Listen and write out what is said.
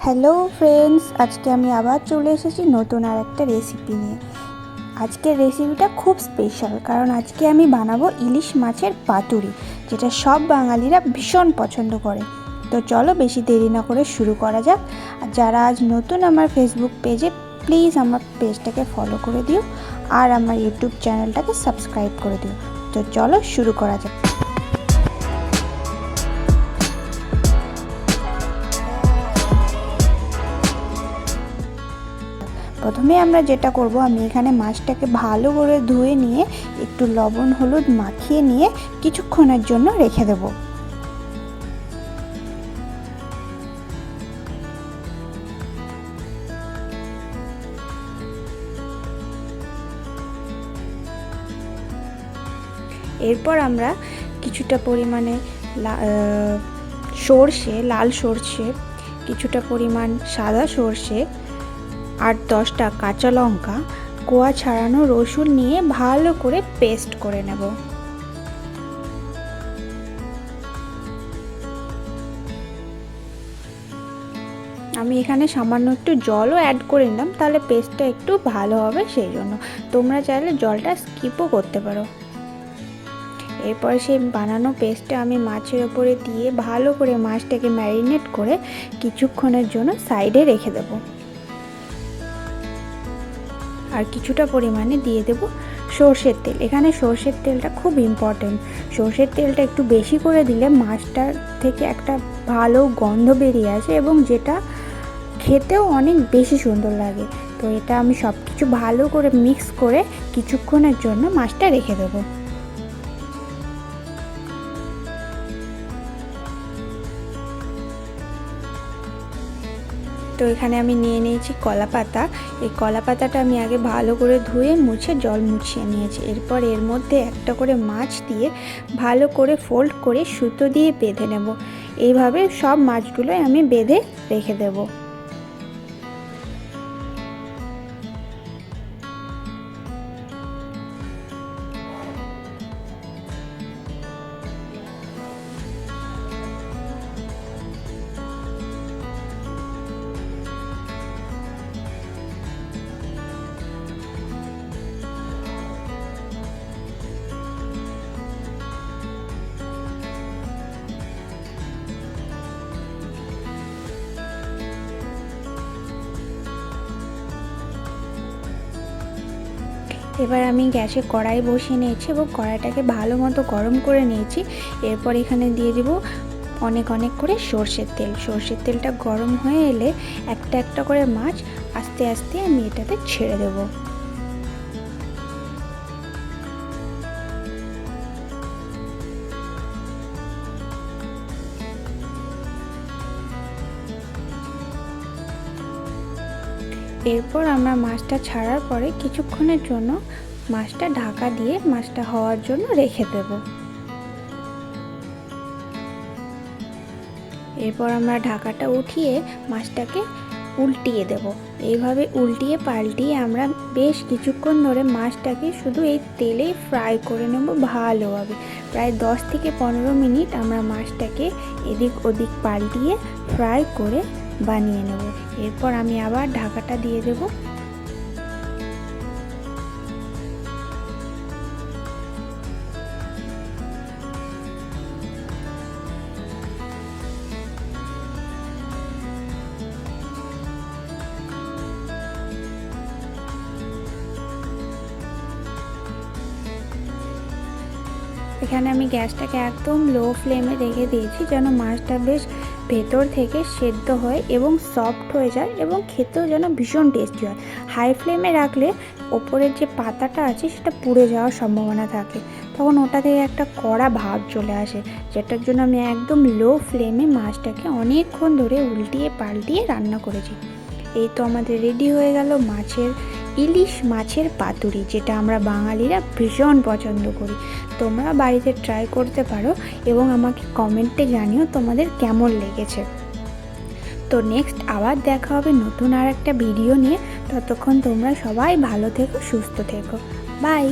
Hello friends, আজকে আমি আবার চলে এসেছি নতুন আর একটা রেসিপি নিয়ে। আজকের রেসিপিটা খুব স্পেশাল, কারণ আজকে আমি বানাবো ইলিশ মাছের পাতুরি, যেটা সব বাঙালিরা ভীষণ পছন্দ করে। তো চলো বেশি দেরি না করে শুরু করা যাক। আর যারা আজ নতুন আমার ফেসবুক পেজে, প্লিজ আমার পেজটাকে ফলো করে দিও আর আমার ইউটিউব চ্যানেলটাকে সাবস্ক্রাইব করে দিও। তো চলো শুরু করা যাক। প্রথমে আমরা যেটা করব, আমি এখানে মাছটাকে ভালো করে ধুয়ে নিয়ে একটু লবণ হলুদ মাখিয়ে নিয়ে কিছুক্ষণের জন্য রেখে দেব। এরপর আমরা কিছুটা পরিমাণে সর্ষে, লাল সর্ষে, কিছুটা পরিমাণ সাদা সর্ষে, 8-10টা কাঁচা লঙ্কা, কোয়া ছাড়ানো রসুন নিয়ে ভালো করে পেস্ট করে নেব। আমি এখানে সামান্য একটু জলও অ্যাড করে নিলাম, তাহলে পেস্টটা একটু ভালো হবে, সেই জন্য তোমরা চাইলে জলটা স্কিপও করতে পারো। এরপরে সেই বানানো পেস্টটা আমি মাছের ওপরে দিয়ে ভালো করে মাছটাকে ম্যারিনেট করে কিছুক্ষণের জন্য সাইডে রেখে দেব। আর কিছুটা পরিমাণে দিয়ে দেব সর্ষের তেল। এখানে সর্ষের তেলটা খুব ইম্পর্টেন্ট। সর্ষের তেলটা একটু বেশি করে দিলে মাছটার থেকে একটা ভালো গন্ধ বেরিয়ে আসে এবং যেটা খেতেও অনেক বেশি সুন্দর লাগে। তো এটা আমি সব কিছু ভালো করে মিক্স করে কিছুক্ষণের জন্য মাছটা রেখে দেবো। তো এখানে আমি নিয়ে নিয়েছি কলা পাতা। এই কলা পাতাটা আমি আগে ভালো করে ধুয়ে মুছে জল মুছিয়ে নিয়েছি। এরপর এর মধ্যে একটা করে মাছ দিয়ে ভালো করে ফোল্ড করে সুতো দিয়ে বেঁধে নেব। এইভাবে সব মাছগুলোই আমি বেঁধে রেখে দেব। এবার আমি গ্যাসে কড়াই বসিয়ে নিয়েছি এবং কড়াইটাকে ভালো মতো গরম করে নিয়েছি। এরপর এখানে দিয়ে দেব অনেক অনেক করে সর্ষের তেল। সর্ষের তেলটা গরম হয়ে এলে একটা একটা করে মাছ আস্তে আস্তে আমি এটাতে ছেড়ে দেব। এরপর আমরা মাছটা ছাড়ার পরে কিছুক্ষণের জন্য মাছটা ঢাকা দিয়ে মাছটা হওয়ার জন্য রেখে দেব। এরপর আমরা ঢাকাটা উঠিয়ে মাছটাকে উল্টিয়ে দেব। এইভাবে উল্টিয়ে পাল্টিয়ে আমরা বেশ কিছুক্ষণ ধরে মাছটাকে শুধু এই তেলেই ফ্রাই করে নেব ভালোভাবে। প্রায় 10 থেকে 15 মিনিট আমরা মাছটাকে এদিক ওদিক পাল্টিয়ে ফ্রাই করে বানিয়ে নেব। এরপর আমি আবার ঢাকাটা দিয়ে দেব। এখানে আমি গ্যাসটাকে একদম লো ফ্লেমে রেখে দিয়েছি, যেন মাছটা বেশ ভেতর থেকে সেদ্ধ হয় এবং সফট হয়ে যায় এবং খেতেও যেন ভীষণ টেস্টি হয়। হাই ফ্লেমে রাখলে ওপরের যে পাতাটা আছে সেটা পুড়ে যাওয়ার সম্ভাবনা থাকে, তখন ওটা থেকে একটা কড়া ভাব চলে আসে, যেটার জন্য আমি একদম লো ফ্লেমে মাছটাকে অনেকক্ষণ ধরে উল্টিয়ে পাল্টিয়ে রান্না করেছি। এই তো আমাদের রেডি হয়ে গেল ইলিশ মাছের পাতুরি, যেটা আমরা বাঙালিরা ভীষণ পছন্দ করি। তোমরা বাড়িতে ট্রাই করতে পারো এবং আমাকে কমেন্টে জানিও তোমাদের কেমন লেগেছে। তো নেক্সট আবার দেখা হবে নতুন আর একটা ভিডিও নিয়ে। ততক্ষণ তোমরা সবাই ভালো থেকো, সুস্থ থেকো। বাই।